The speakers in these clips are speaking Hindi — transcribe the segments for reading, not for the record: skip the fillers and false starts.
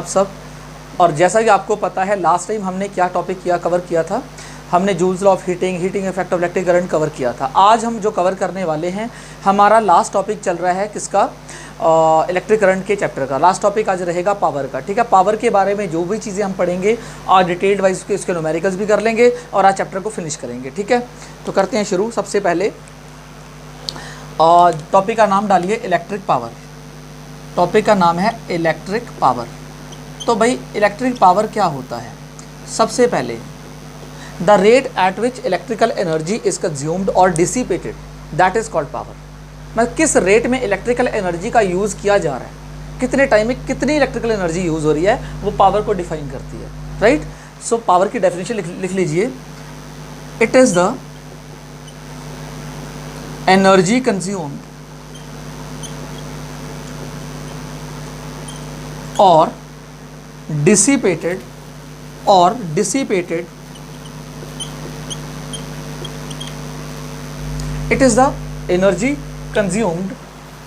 आप सब। और जैसा कि आपको पता है लास्ट टाइम हमने क्या टॉपिक कवर किया था, हमने joules law of heating effect of electric current cover किया था। आज हम जो कवर करने वाले हैं, हमारा लास्ट टॉपिक चल रहा है किसका, इलेक्ट्रिक करंट के चैप्टर का। लास्ट टॉपिक आज रहेगा पावर का, ठीक है। पावर के बारे में जो भी चीज़ें हम पढ़ेंगे आज डिटेल्ड वाइज इसके न्यूमेरिकल्स भी कर लेंगे और आज चैप्टर को फिनिश करेंगे, ठीक है। तो करते हैं शुरू। सबसे पहले टॉपिक का नाम डालिए इलेक्ट्रिक पावर। टॉपिक का नाम है इलेक्ट्रिक पावर। तो भाई इलेक्ट्रिक पावर क्या होता है? सबसे पहले the rate at which electrical energy is consumed और dissipated, that is called power. मतलब किस रेट में इलेक्ट्रिकल एनर्जी का यूज़ किया जा रहा है, कितने टाइम में कितनी इलेक्ट्रिकल एनर्जी यूज़ हो रही है, वो पावर को डिफाइन करती है, राइट। सो पावर की डेफिनेशन लिख लीजिए। It is the energy consumed और dissipated it is the energy consumed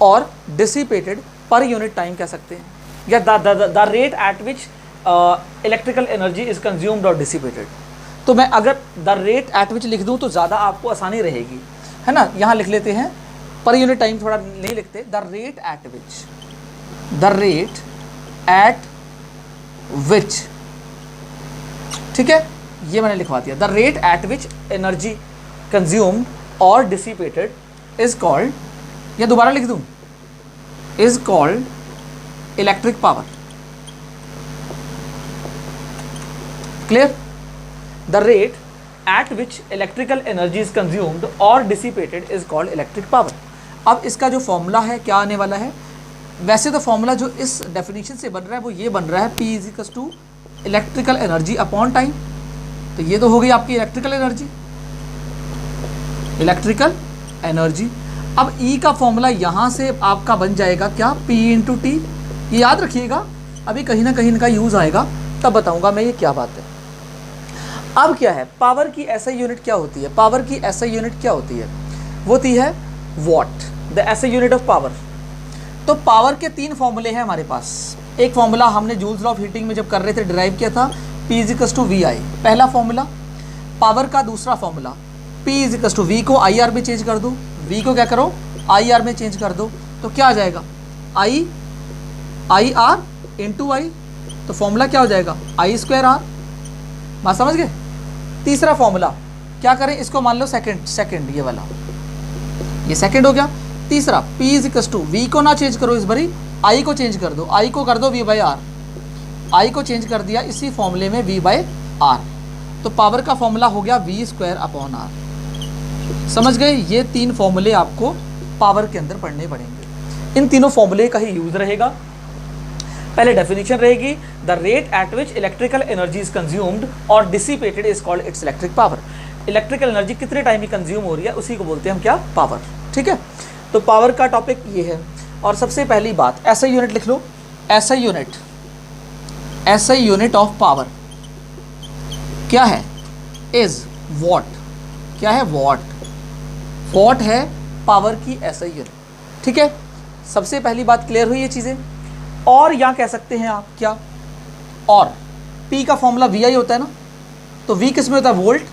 और dissipated per unit time कह सकते हैं, या the rate at which electrical energy is consumed or dissipated। तो मैं अगर the rate at which लिख दूं तो ज़्यादा आपको आसानी रहेगी, है ना। यहाँ लिख लेते हैं पर यूनिट टाइम, थोड़ा नहीं लिखते। the rate at which, ठीक है, ये मैंने लिखवा दिया। The rate at which energy consumed और डिसिपेटेड इज कॉल्ड, या दोबारा लिख दूं, is called electric power. Clear? The rate at which electrical energy is consumed और dissipated is called electric power. अब इसका जो फॉर्मूला है क्या आने वाला है? वैसे तो फॉर्मूला जो इस डेफिनेशन से बन रहा है वो ये बन रहा है, P is equal to electrical energy upon time. तो ये तो हो गई आपकी इलेक्ट्रिकल एनर्जी। अब E का फॉर्मूला यहाँ से आपका बन जाएगा क्या, P इंटू टी। ये याद रखिएगा, अभी कहीं ना कहीं इनका यूज़ आएगा, तब बताऊँगा मैं ये क्या बात है। अब क्या है, पावर की एसआई यूनिट क्या होती है? पावर की एसआई यूनिट क्या होती है? वो होती है what, the SI unit of power. तो पावर के तीन फॉर्मूले हैं हमारे पास। एक फॉर्मूला हमने जूल्स लॉ ऑफ हीटिंग में जब कर रहे थे डिराइव किया था, P is equal to V I, पहला फॉर्मूला। पावर का दूसरा formula, P is equal to V को आई आर में चेंज कर दो, वी को क्या करो, आई आर में चेंज कर दो, तो क्या आ जाएगा, आई आर इंटू आई। तो फॉर्मूला क्या हो जाएगा, आई स्क्वायर आर। बात समझ गए? तीसरा फॉर्मूला क्या करें, इसको मान लो सेकेंड, ये वाला, ये सेकेंड हो गया। तीसरा P is equal to V को ना चेंज करो, इस बारी आई को चेंज कर दो, आई को कर दो वी बाई आर। आई को चेंज कर दिया इसी फॉर्मूले में वी बाई आर। तो पावर का फॉर्मूला हो गया वी स्क्वायर अपॉन आर। समझ गए? ये तीन फॉर्मूले आपको पावर के अंदर पढ़ने पड़ेंगे। इन तीनों फॉर्मूले का ही यूज रहेगा। पहले डेफिनेशन रहेगी, the rate at which electrical energy is consumed और dissipated is called it's electric power. Electrical energy कितने टाइम में कंज्यूम हो रही है, उसी को बोलते हैं हम क्या, पावर, ठीक है। तो पावर का टॉपिक ये है। और सबसे पहली बात, एसआई यूनिट लिख लो। एसआई यूनिट ऑफ पावर क्या है, इज वॉट। क्या है, वॉट है पावर की एसआई यूनिट, ठीक है। सबसे पहली बात क्लियर हुई ये चीज़ें। और यहाँ कह सकते हैं आप क्या, और P का फॉर्मूला वी आई होता है ना, तो V किस में होता है, वोल्ट,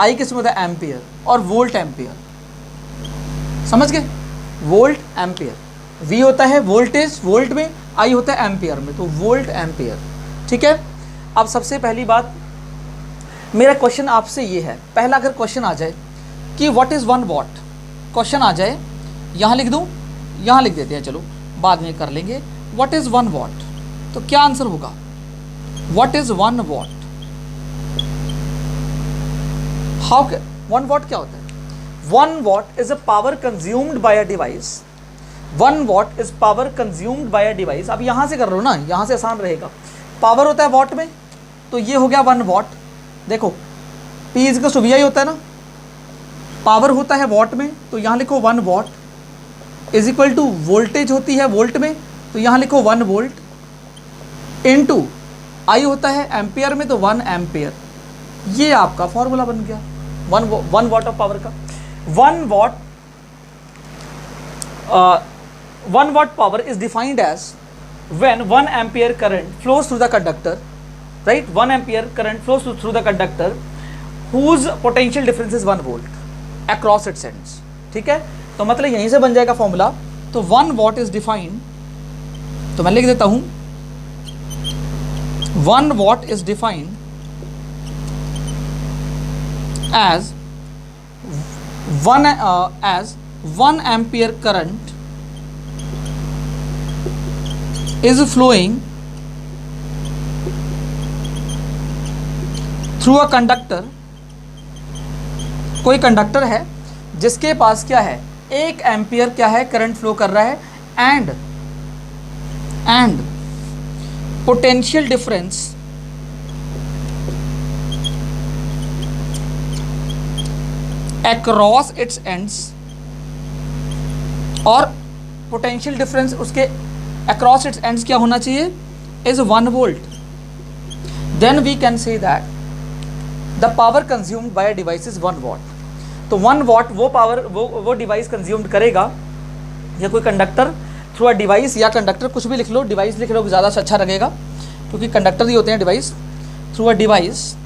I किस में होता है, एम्पियर, और वोल्ट एम्पियर। समझ गए? वोल्ट एम्पियर, V होता है वोल्टेज वोल्ट में, I होता है एम्पियर में, तो वोल्ट एम्पियर, ठीक है। अब सबसे पहली बात, मेरा क्वेश्चन आपसे ये है, पहला अगर क्वेश्चन आ जाए कि व्हाट इज़ 1 वॉट, क्वेश्चन आ जाए, यहाँ लिख दूँ, यहाँ लिख देते हैं, चलो बाद में कर लेंगे। व्हाट इज़ 1 वॉट, तो क्या आंसर होगा, what is 1 what, how 1 what क्या होता है? 1 watt is a power consumed by a device. 1 watt is power consumed by a device. अब यहाँ से कर लो ना, यहाँ से आसान रहेगा। पावर होता है वॉट में, तो ये हो गया 1 वॉट। देखो P is equal to V I होता है ना, पावर होता है वॉट में, तो यहाँ लिखो 1 watt is equal to voltage होती है वोल्ट में, तो यहाँ लिखो 1 वोल्ट इनटू आई होता है एम्पियर में, तो 1 एम्पियर। ये आपका फॉर्मूला बन गया 1 वॉट ऑफ पावर का। 1 watt power is defined as when 1 ampere current flows through the conductor, right? 1 ampere current flows through the conductor whose potential difference is 1 volt across its ends. ठीक है, तो मतलब यहीं से बन जाएगा फॉर्मूला. तो 1 watt is defined, तो मैं लिख देता हूं 1 watt is defined as 1 ampere current is flowing through a conductor. कोई कंडक्टर है जिसके पास क्या है, 1 एम्पियर क्या है करंट फ्लो कर रहा है, and potential difference across its ends, और पोटेंशियल डिफरेंस उसके अक्रॉस इट्स एंड्स क्या होना चाहिए, is 1 volt. Then we can say that the power consumed by a device is 1 watt. तो 1 वॉट वो पावर वो डिवाइस कंज्यूम्ड करेगा, या कोई कंडक्टर थ्रू अ डिवाइस, या कंडक्टर कुछ भी लिख लो, डिवाइस लिख लो ज़्यादा अच्छा लगेगा क्योंकि कंडक्टर ही होते हैं डिवाइस. थ्रू अ डिवाइस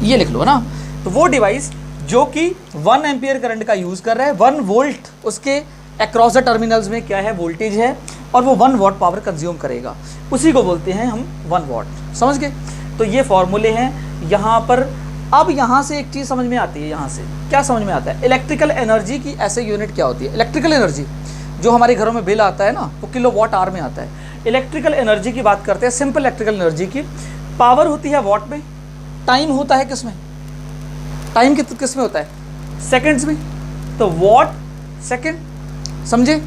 ये लिख लो ना. तो वो डिवाइस जो कि 1 एम्पियर करंट का यूज़ कर रहा है, 1 वोल्ट उसके अक्रॉस द टर्मिनल्स में क्या है वोल्टेज है, और वो 1 वॉट पावर कंज्यूम करेगा, उसी को बोलते हैं हम 1 वॉट. समझ गए. तो ये फॉर्मूले हैं यहाँ पर. अब यहाँ से एक चीज़ समझ में आती है, यहाँ से क्या समझ में आता है, इलेक्ट्रिकल एनर्जी की ऐसे यूनिट क्या होती है. इलेक्ट्रिकल एनर्जी जो हमारे घरों में बिल आता है ना, वो किलो वॉट आवर में आता है. इलेक्ट्रिकल एनर्जी की बात करते हैं, सिंपल इलेक्ट्रिकल एनर्जी की. पावर होती है वॉट में, टाइम होता है किस में, टाइम किस में होता है, सेकंड्स में. तो वॉट सेकंड, समझे.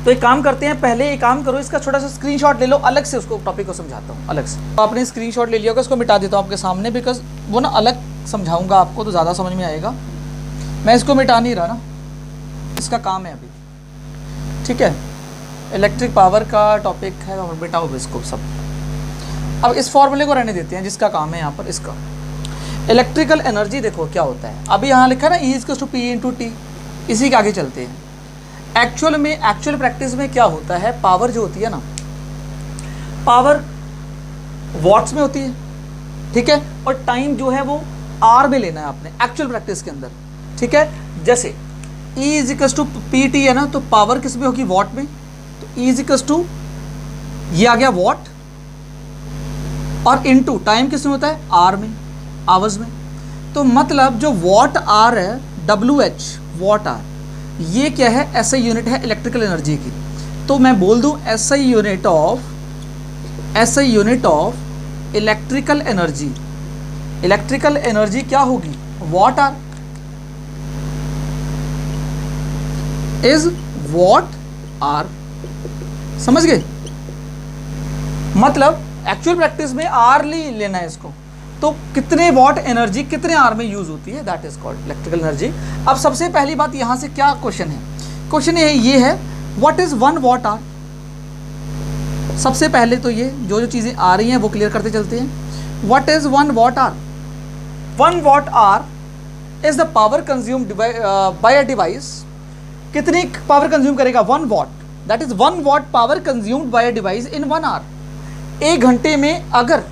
तो एक काम करते हैं, पहले एक काम करो, इसका छोटा सा स्क्रीनशॉट ले लो, अलग से उसको टॉपिक को समझाता हूँ अलग से. तो आपने स्क्रीनशॉट ले लिया होगा, इसको मिटा देता हूँ आपके सामने, बिकॉज वो ना अलग समझाऊंगा आपको तो ज़्यादा समझ में आएगा. मैं इसको मिटा नहीं रहा ना, इसका काम है अभी. ठीक है, इलेक्ट्रिक पावर का टॉपिक है, और मिटाओ इसको सब. अब इस फॉर्मूले को रहने देते हैं जिसका काम है यहाँ पर. इसका इलेक्ट्रिकल एनर्जी देखो क्या होता है, अभी यहाँ लिखा है ना E=P/T. इसी के आगे चलते हैं. एक्चुअल प्रैक्टिस में क्या होता है, पावर जो होती है ना, पावर वॉट्स में होती है. ठीक है, और टाइम जो है वो आर में लेना है आपने एक्चुअल प्रैक्टिस के अंदर. ठीक है, जैसे E=P/T है ना, तो पावर किस में होगी, वॉट में. तो ये आ गया वॉट, और इनटू टाइम किस में होता है, आर में, आवर्स में. तो मतलब जो वॉट आर है, WH वॉट आर, ये क्या है, SI यूनिट है इलेक्ट्रिकल एनर्जी की. तो मैं बोल दूं SI unit of electrical energy. Electrical energy क्या होगी, watt hour, is watt hour. समझ गए. मतलब एक्चुअल प्रैक्टिस में आर लेना है इसको. तो कितने वॉट एनर्जी कितने आर में यूज होती है, that is called electrical energy. अब सबसे पहली बात यहां से क्या क्वेश्चन है, क्वेश्चन ये है व्हाट इज 1 वॉट आर. सबसे पहले तो ये जो चीजें आ रही हैं वो क्लियर करते चलते हैं. What is 1 watt hour. 1 watt hour is the power consumed by a device. कितनी पावर कंज्यूम करेगा, 1 watt. That is 1 watt power consumed by a device in 1 hour. 1 घंटे में अगर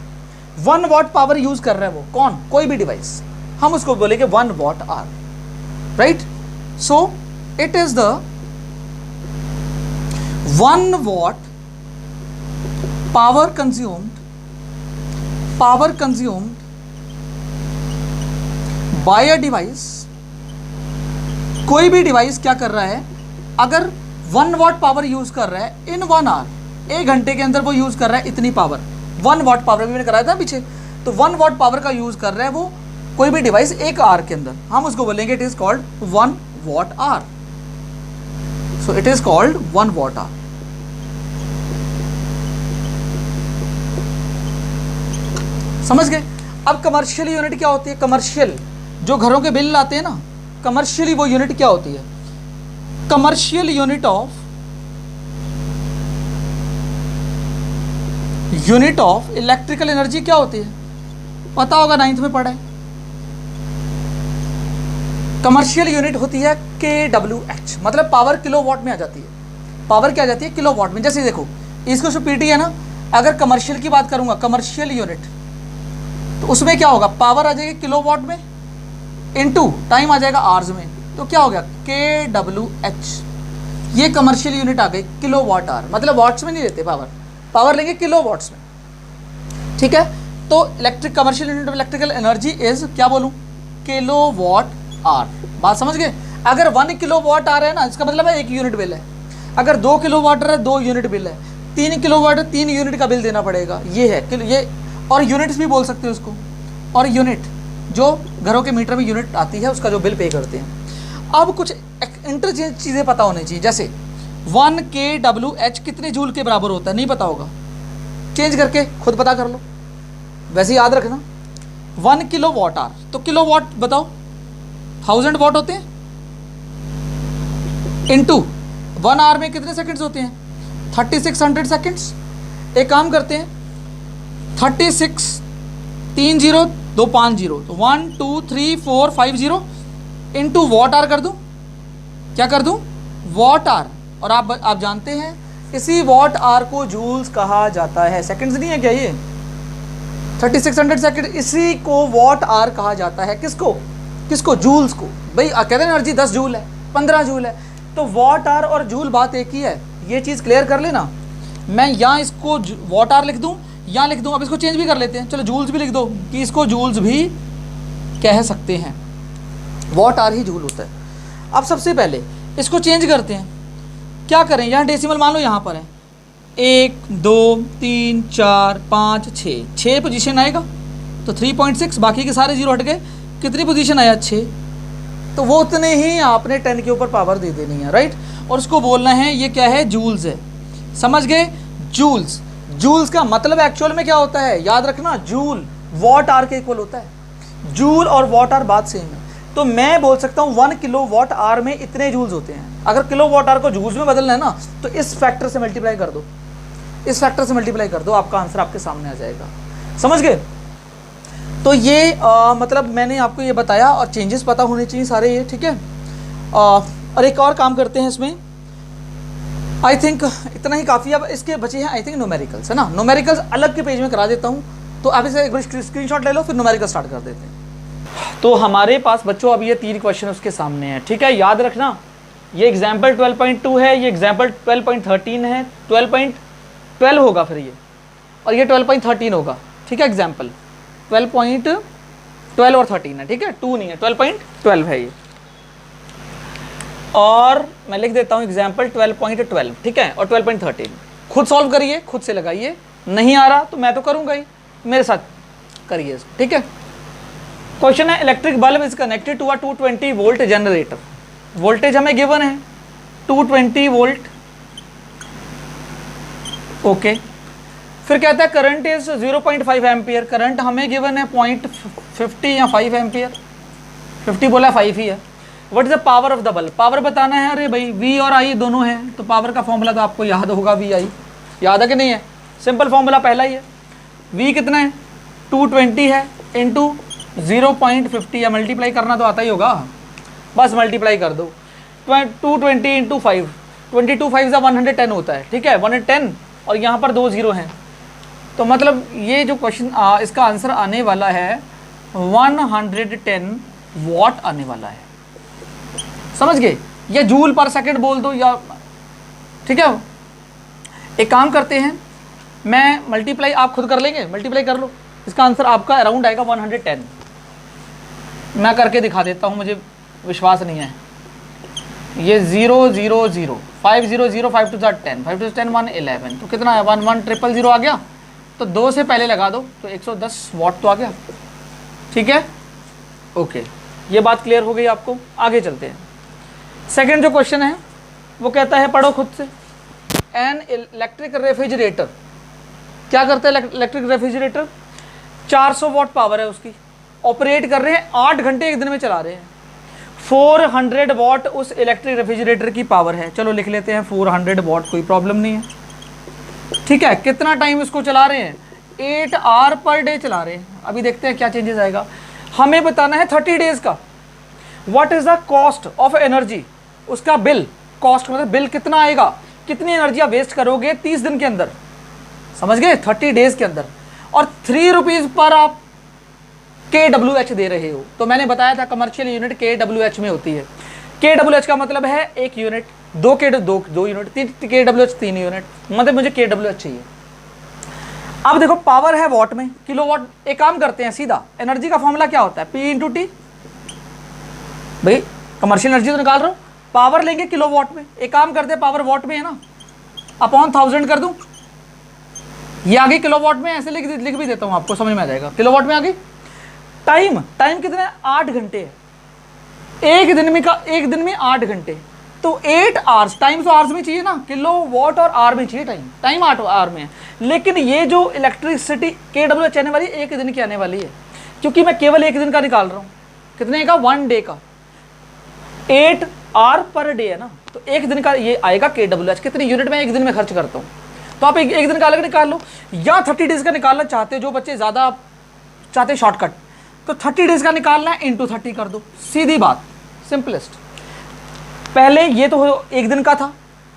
1 वॉट पावर यूज कर रहा है वो कौन, कोई भी डिवाइस, हम उसको बोलेंगे 1 watt hour. Right. So it is the 1 watt power consumed by a device. कोई भी डिवाइस क्या कर रहा है, अगर 1 वॉट पावर यूज कर रहा है इन 1 आवर, 1 घंटे के अंदर वो यूज कर रहा है इतनी पावर. 1 वॉट पावर भी मैंने कराया था पीछे. तो 1 वॉट पावर का यूज कर रहा है वो कोई भी डिवाइस 1 आवर के अंदर, हम उसको बोलेंगे it is called 1 watt hour. So it is called 1 watt hour. समझ गए. अब कमर्शियल यूनिट क्या होती है, कमर्शियल जो घरों के बिल आते हैं ना, कमर्शियली वो यूनिट क्या होती है, commercial unit of electrical energy क्या होती है, पता होगा 9th में पढ़ा है. कमर्शियल यूनिट होती है KWH, मतलब पावर किलोवाट में आ जाती है. पावर क्या आ जाती है किलोवाट में। जैसे देखो इसको पीटी है ना, अगर कमर्शियल की बात करूंगा, कमर्शियल यूनिट, तो उसमें क्या होगा, पावर आ जाएगी किलोवाट में इनटू टाइम आ जाएगा आवर्स में, तो क्या हो गया KWH। ये कमर्शियल यूनिट आ गई किलोवाट आवर, मतलब वाट्स में नहीं लेते पावर, पावर लेंगे किलोवाट्स में, ठीक है। तो electric commercial unit of electrical energy is क्या बोलूं, किलोवाट आवर। बात समझ गए। अगर 1 किलोवाट आवर है ना, इसका मतलब है 1 यूनिट बिल है। अगर 2 किलोवाट है 2 यूनिट बिल है, 3 किलोवाट 3 यूनिट का बिल देना पड़ेगा। ये है ये, और यूनिट्स भी बोल सकते हो उसको, और यूनिट जो घरों के मीटर में यूनिट आती है उसका जो बिल पे करते हैं। अब कुछ इंटरचेंज चीज़ें पता होनी चाहिए, जैसे 1 KWH कितने जूल के बराबर होता है, नहीं पता होगा, चेंज करके खुद पता कर लो, वैसे याद रखना। 1 किलोवाट आवर, तो किलोवाट बताओ 1000 वाट होते हैं, इनटू 1 आवर में कितने सेकंड्स होते हैं, 3600 सेकंड्स। एक काम करते हैं 36 3 0 2 5 0, तो 1 2 3 4 5 0 इनटू वॉट आवर कर दूं, क्या कर दूं, वॉट आवर। और आप जानते हैं इसी वॉट आवर को जूल्स कहा जाता है, सेकंड्स नहीं है क्या ये, 3600 सेकंड, इसी को वॉट आवर कहा जाता है। किसको किसको, जूल्स को। भाई कहते हैं एनर्जी 10 जूल है, 15 जूल है, तो वॉट आवर और जूल बात एक ही है, ये चीज़ क्लियर कर लेना। मैं यहाँ इसको वॉट आवर लिख दूँ, यहाँ लिख दूँ, अब इसको चेंज भी कर लेते हैं, चलो जूल्स भी लिख दो कि इसको जूल्स भी कह सकते हैं, वॉट आवर ही जूल होता है। अब सबसे पहले इसको चेंज करते हैं, क्या करें, यहाँ डेसिमल मान लो यहाँ पर है 1 2 3 4 5 6 पोजीशन आएगा, तो 3.6, बाकी के सारे जीरो हट गए, कितनी पोजीशन आया 6, तो वो उतने ही आपने 10 के ऊपर पावर दे देनी है, राइट। और उसको बोलना है ये क्या है, जूल्स है, समझ गए, जूल्स। जूल्स का मतलब एक्चुअल में क्या होता है, याद रखना, जूल वॉट आवर के इक्वल होता है। जूल और वॉट आवर बात सेम है, तो मैं बोल सकता हूँ 1 किलोवाट आवर में इतने जूल्स होते हैं। अगर किलोवाट आवर को जूल्स में बदलना है ना, तो इस फैक्टर से मल्टीप्लाई कर दो, इस फैक्टर से मल्टीप्लाई कर दो, आपका आंसर आपके सामने आ जाएगा, समझ गए। तो ये मतलब मैंने आपको ये बताया, और चेंजेस पता होने चाहिए सारे ये, ठीक है। और एक और काम करते हैं इसमें, आई थिंक इतना ही काफ़ी। अब इसके बचे हैं आई थिंक न्यूमेरिकल्स, है ना। न्यूमेरिकल्स अलग के पेज में करा देता हूँ, तो आप इसे एक बार स्क्रीनशॉट ले लो, फिर न्यूमेरिकल स्टार्ट कर देते हैं। तो हमारे पास बच्चों अब ये 3 क्वेश्चन उसके सामने हैं, ठीक है। याद रखना ये एग्जाम्पल 12.2 है, ये एग्जाम्पल 12.13 है, 12.12 होगा फिर ये, और ये 12.13 होगा, ठीक है। एग्जाम्पल 12.12 और 13 है, ठीक है, 2 नहीं है, 12.12 है ये। और मैं लिख देता हूँ एग्जाम्पल 12.12, ठीक है, और 12.13 खुद सॉल्व करिए, खुद से लगाइए, नहीं आ रहा तो मैं तो करूँगा ही, मेरे साथ करिए इसको, ठीक है। क्वेश्चन है, electric bulb is connected to a 220 volt generator, voltage हमें गिवन है 220 वोल्ट, ओके। फिर कहता है करंट इज 0.5 एम्पियर, करंट हमें गिवन है 0.50 या 5 एम्पियर, 50 बोला 5 ही है। What is the power of the bulb, power बताना है। अरे भाई V और I दोनों हैं, तो पावर का फॉर्मूला तो आपको याद होगा, VI याद है कि नहीं है, सिंपल फॉर्मूला पहला ही है। V कितना है 220 है, इंटू 0.50, या मल्टीप्लाई करना तो आता ही होगा, बस मल्टीप्लाई कर दो, 220 इंटू 5, 22 5 का 110 होता है, ठीक है, 110, और यहाँ पर 2 0 हैं, तो मतलब ये जो क्वेश्चन इसका आंसर आने वाला है 110 वॉट आने वाला है, समझ गए। या जूल पर सेकंड बोल दो, या ठीक है। एक काम करते हैं, मैं मल्टीप्लाई आप खुद कर लेंगे, मल्टीप्लाई कर लो, इसका आंसर आपका अराउंड आएगा 110। मैं करके दिखा देता हूँ, मुझे विश्वास नहीं है। ये 0 0 0 5 0 0 5 to 10 5 to 10 111, तो कितना है 1 1 0 0 आ गया, तो 2 से पहले लगा दो, तो 110 वॉट तो आ गया, ठीक है, ओके। ये बात क्लियर हो गई आपको, आगे चलते हैं। सेकंड जो क्वेश्चन है वो कहता है, पढ़ो खुद से। एन इलेक्ट्रिक रेफ्रिजरेटर, क्या करता है इलेक्ट्रिक रेफ्रिजरेटर, 400 वॉट पावर है उसकी, ऑपरेट कर रहे हैं, 8 घंटे एक दिन में चला रहे हैं, 400 वॉट उस इलेक्ट्रिक रेफ्रिजरेटर की पावर है। चलो लिख लेते हैं 400 वॉट, कोई प्रॉब्लम नहीं है, ठीक है। कितना टाइम इसको चला रहे हैं, 8 आवर पर डे चला रहे हैं। अभी देखते हैं क्या चेंजेस आएगा, हमें बताना है 30 डेज का। What is the cost of energy, उसका बिल, कॉस्ट मतलब बिल कितना आएगा कितनी एनर्जी आप वेस्ट करोगे 30 दिन के अंदर, समझ गए, 30 डेज के अंदर, और 3 रुपीज़ पर आप KWH दे रहे हो। तो मैंने बताया था कमर्शियल यूनिट KWH में होती है। KWH का मतलब है 1 यूनिट, 2 यूनिट, 3 KWH 3 यूनिट, मतलब मुझे KWH चाहिए। अब देखो पावर है वॉट में, किलोवाट। एक काम करते हैं सीधा, एनर्जी का फॉर्मूला क्या होता है, P इंटू टी। भाई कमर्शियल एनर्जी तो निकाल रहा हूँ, पावर लेंगे किलोवाट में, एक काम करते हैं पावर वॉट में है ना, अपॉन 1000 कर दूं, ये आ गई किलोवाट में, ऐसे लिख भी देता हूँ आपको समझ में आ जाएगा, किलोवाट में आ गई। टाइम कितने है, 8 घंटे है, एक दिन में 8 घंटे, तो 8 आवर्स, टाइम तो आवर्स में चाहिए ना, किलोवाट और आवर में चाहिए टाइम 8 आवर में है। लेकिन ये जो इलेक्ट्रिसिटी KWH आने वाली एक दिन की आने वाली है, क्योंकि मैं केवल एक दिन का निकाल रहा हूँ, कितने का, 1 डे का, 8 आवर पर डे है ना, तो एक दिन का ये आएगा KWH, कितनी यूनिट में एक दिन में खर्च करता हूँ। तो आप एक दिन का अलग निकाल लो, या 30 डेज का निकालना चाहते हो, जो बच्चे ज़्यादा चाहते हैं शॉर्टकट, तो 30 डेज का निकालना है, इंटू 30 कर दो, सीधी बात, सिंपलेस्ट। पहले ये तो एक दिन का था,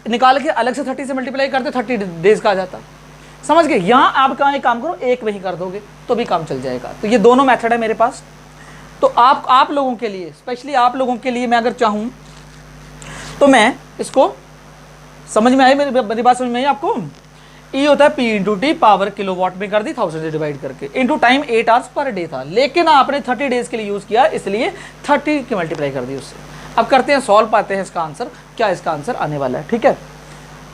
निकाल के अलग से 30 से मल्टीप्लाई करते 30 डेज का आ जाता, समझ गए। यहाँ आप कहाँ एक काम करो, एक में ही कर दोगे तो भी काम चल जाएगा। तो ये दोनों मेथड है मेरे पास। तो आप लोगों के लिए, स्पेशली आप लोगों के लिए मैं अगर चाहूँ तो मैं इसको, समझ में आई मेरी बात, समझ में आई आपको। E होता है P into T, power kilowatt में कर दी 1000 से डिवाइड करके, into time 8 hours per day था, लेकिन आपने 30 डेज के लिए यूज़ किया, इसलिए 30 की मल्टीप्लाई कर दी उससे। अब करते हैं सॉल्व, पाते हैं इसका आंसर, क्या इसका आंसर आने वाला है। ठीक है,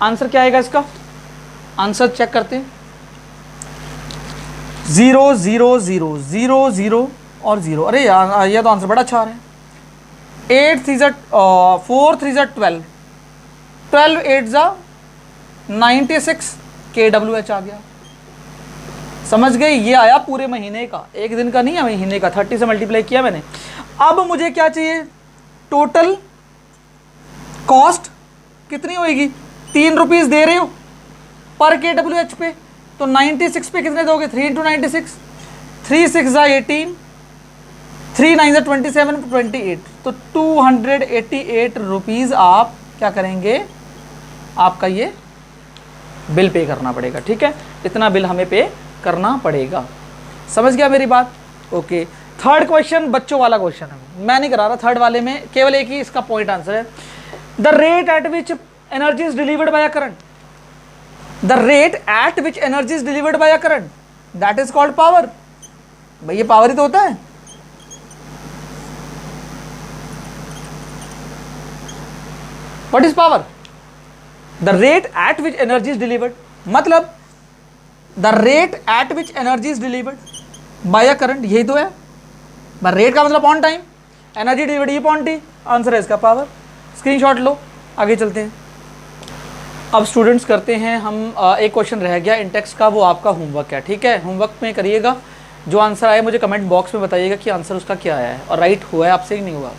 आंसर क्या आएगा इसका, आंसर चेक करते हैं, 0 0 0 0 0 और 0। अरे यार ये तो आंसर बड़ा अच्छा आ रहा है। 8 3 4 3 12, 12 8 96 KWH आ गया, समझ गए। ये आया पूरे महीने का, एक दिन का नहीं है, महीने का, 30 से मल्टीप्लाई किया मैंने। अब मुझे क्या चाहिए, टोटल कॉस्ट कितनी होएगी, 3 रुपीज़ दे रहे हो पर KWH पे, तो 96 पे कितने दोगे, 3 इंटू 96, 3 6 18, 3 9 27 28, तो 288 रुपीज़ आप क्या करेंगे, आपका ये बिल पे करना पड़ेगा। ठीक है, इतना बिल हमें पे करना पड़ेगा, समझ गया मेरी बात। ओके, थर्ड क्वेश्चन बच्चों वाला क्वेश्चन है, मैं नहीं करा रहा। थर्ड वाले में केवल एक ही इसका पॉइंट आंसर है, the rate at which energy is delivered by a current, the rate at which energy is delivered by a current, that is called power. भाई ये पावर ही तो होता है। What is power, the rate at which energy is delivered, मतलब the rate at which energy is delivered by a current, यही तो है। रेट का मतलब ऑन टाइम, एनर्जी डिलीवर्ड ये ऑन टी, आंसर है इसका पावर। स्क्रीनशॉट लो, आगे चलते हैं। अब स्टूडेंट्स करते हैं हम, एक क्वेश्चन रह गया इंटेक्स का, वो आपका होमवर्क है। ठीक है, होमवर्क में करिएगा, जो आंसर आए मुझे कमेंट बॉक्स में बताइएगा कि आंसर उसका क्या आया है और राइट हुआ है आपसे कि नहीं हुआ।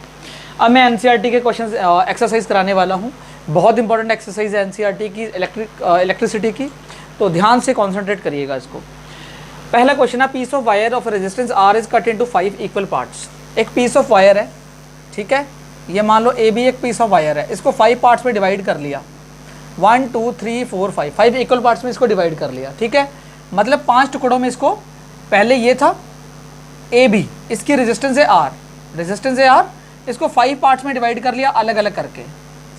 अब मैं एनसीईआरटी के क्वेश्चन एक्सरसाइज कराने वाला हूँ, बहुत इंपॉर्टेंट एक्सरसाइज है एनसीईआरटी की, इलेक्ट्रिसिटी की, तो ध्यान से कॉन्सेंट्रेट करिएगा इसको। पहला क्वेश्चन है, piece of wire of resistance R is cut into 5 equal parts. एक पीस ऑफ वायर है, ठीक है, ये मान लो ए भी एक पीस ऑफ वायर है, इसको 5 पार्ट्स में डिवाइड कर लिया, 1 2 3 4 5 इक्वल पार्ट्स में इसको डिवाइड कर लिया। ठीक है, मतलब 5 टुकड़ों में इसको, पहले ये था ए बी, इसकी रेजिस्टेंस है आर, रेजिस्टेंस है आर, इसको 5 पार्ट्स में डिवाइड कर लिया अलग अलग करके,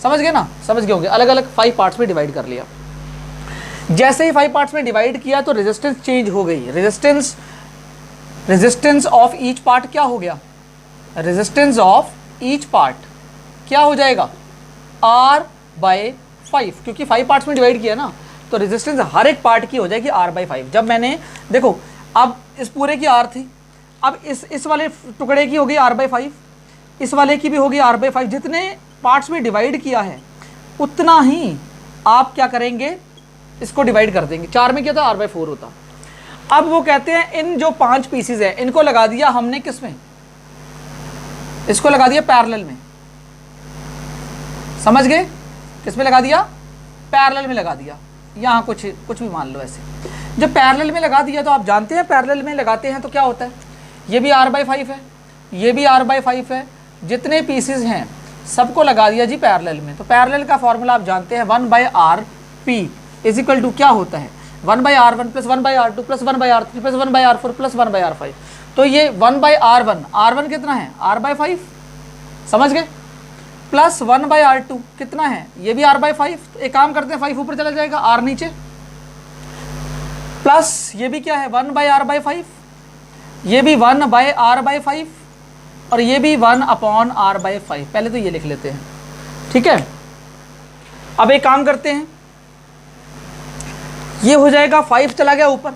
समझ गए ना, समझ गए होंगे, अलग अलग 5 पार्ट्स में डिवाइड कर लिया। जैसे ही 5 पार्ट्स में डिवाइड किया तो रेजिस्टेंस चेंज हो गई, रेजिस्टेंस ऑफ ईच पार्ट क्या हो गया, रेजिस्टेंस ऑफ ईच पार्ट क्या हो जाएगा, R/5, क्योंकि 5 पार्ट्स में डिवाइड किया ना, तो रेजिस्टेंस हर एक पार्ट की हो जाएगी R/5। जब मैंने देखो, अब इस पूरे की R थी, अब इस वाले टुकड़े की होगी R/5, इस वाले की भी होगी R/5, जितने पार्ट्स में डिवाइड किया है उतना ही आप क्या करेंगे, इसको डिवाइड कर देंगे। 4 में क्या था, R/4 होता। अब वो कहते हैं इन जो 5 पीसीज हैं इनको लगा दिया हमने किस में, इसको लगा दिया पैरेलल में, समझ गए, किस में लगा दिया, पैरेलल में लगा दिया, यहाँ कुछ भी मान लो ऐसे। जब पैरेलल में लगा दिया तो आप जानते हैं पैरेलल में लगाते हैं तो क्या होता है, ये भी R/5 है, ये भी R/5 है, जितने पीसीज हैं सबको लगा दिया जी पैरेलल में। तो पैरेलल का फॉर्मूला आप जानते हैं, 1/R P is equal to क्या होता है 1/R1 plus 1/R2 plus 1/R3 plus 1/R4 plus 1/R5। तो ये 1/R1, R1 कितना है R/5, समझ गए, प्लस 1/R2 कितना है, ये भी R/5। तो एक काम करते हैं 5 ऊपर चला जाएगा, R नीचे, प्लस ये भी क्या है 1/R/5, ये भी 1/R/5 और ये भी 1/R/5। पहले तो ये लिख लेते हैं, ठीक है। अब एक काम करते हैं, ये हो जाएगा 5 चला गया ऊपर,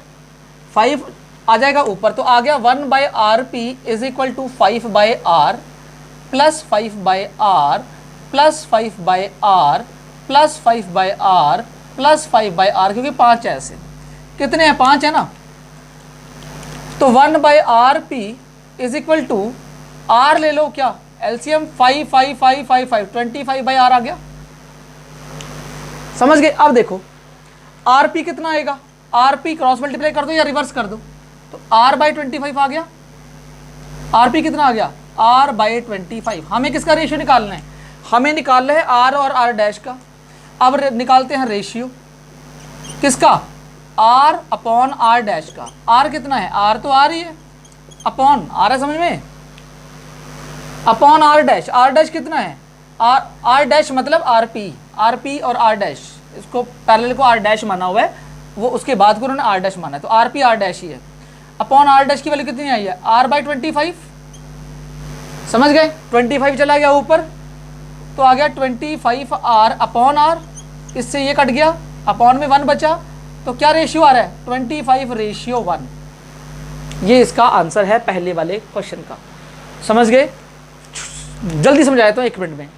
5 आ जाएगा ऊपर, तो आ गया 1/RP is equal to 5/R plus 5/R plus 5/R plus 5/R plus 5/R, क्योंकि 5 है, ऐसे कितने हैं 5 है ना। तो 1/RP is equal to R ले लो, क्या एलसीएम 5 5 5 5 5 25/R आ गया, समझ गए। अब देखो RP कितना आएगा, RP क्रॉस मल्टीप्लाई कर दो या रिवर्स कर दो, तो R/25 आ गया। RP कितना आ गया R/25। हमें किसका रेशियो निकालना है, हमें निकालना है R और R डैश का। अब निकालते हैं रेशियो किसका, R अपॉन R डैश का। R कितना है, R तो R ही है, अपॉन R है, समझ में, upon R dash. R dash कितना है, R डैश मतलब RP और R डैश, इसको पैरेलल को R डैश माना हुआ है, वो उसके बाद को उन्होंने R डैश माना है, तो RP R डैश ही है। अपॉन R डैश की वैल्यू कितनी आई है R/25, समझ गए। 25 चला गया ऊपर, तो आ गया 25R अपॉन R, इससे ये कट गया, अपॉन में 1 बचा, तो क्या रेशियो आ रहा है 25:1। ये इसका आंसर है पहले वाले क्वेश्चन का, समझ गए। जल्दी समझाया तो 1 मिनट में।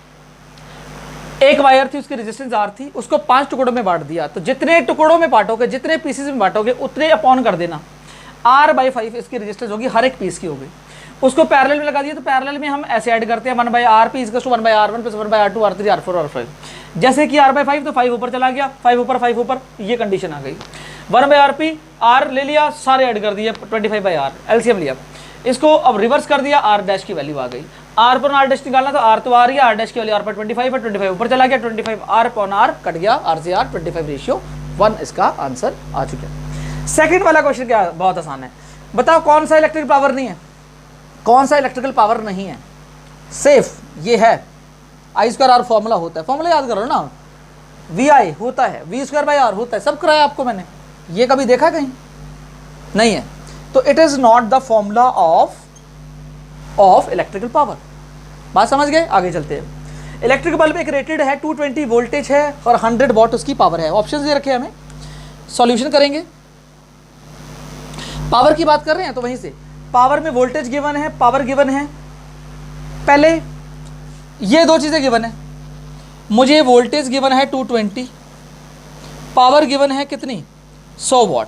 एक वायर थी, उसकी रेजिस्टेंस R थी, उसको 5 टुकड़ों में बांट दिया, तो जितने टुकड़ों में बांटोगे, जितने पीसेस में बांटोगे, उतने अपॉन कर देना, R/5 इसकी रेजिस्टेंस होगी, हर एक पीस की होगी। उसको पैरेलल में लगा दिया, तो पैरेलल में हम ऐसे ऐड करते हैं 1/RP is equal to 1/R1 plus 1/R2 R3 R4 R5। जैसे कि R/5 तो 5 ऊपर चला गया, 5 ऊपर, ये कंडीशन आ गई। 1/RP R ले लिया, सारे ऐड कर दिए 25/R, एलसीएम लिया, इसको अब रिवर्स कर दिया, R डैश की वैल्यू आ गई। R पर R डैश निकालना, तो R तो आ रही है, R डैश की वैल्यू R पर 25 है, 25 ऊपर चला गया, 25 R अपॉन R कट गया, R से R 25:1 इसका आंसर आ चुका है। सेकंड वाला क्वेश्चन क्या, बहुत आसान है, बताओ कौन सा इलेक्ट्रिक पावर नहीं है, कौन सा इलेक्ट्रिकल पावर नहीं है, सेफ ये है, I/R फॉर्मूला होता है, फॉर्मूला याद करो ना, VI होता है, V²/R होता है, सब कराया आपको मैंने, ये कभी देखा कहीं नहीं है, तो it is not the formula of electrical power. बात समझ गए, आगे चलते हैं। इलेक्ट्रिक बल्ब एक रेटेड है, 220 वोल्टेज है और 100 वॉट उसकी पावर है। ऑप्शन दे रखे हमें, सॉल्यूशन करेंगे। पावर की बात कर रहे हैं तो वहीं से, पावर में वोल्टेज गिवन है, पावर गिवन है, पहले ये 2 चीजें गिवन है, मुझे वोल्टेज गिवन है 220, पावर गिवन है कितनी 100 वॉट।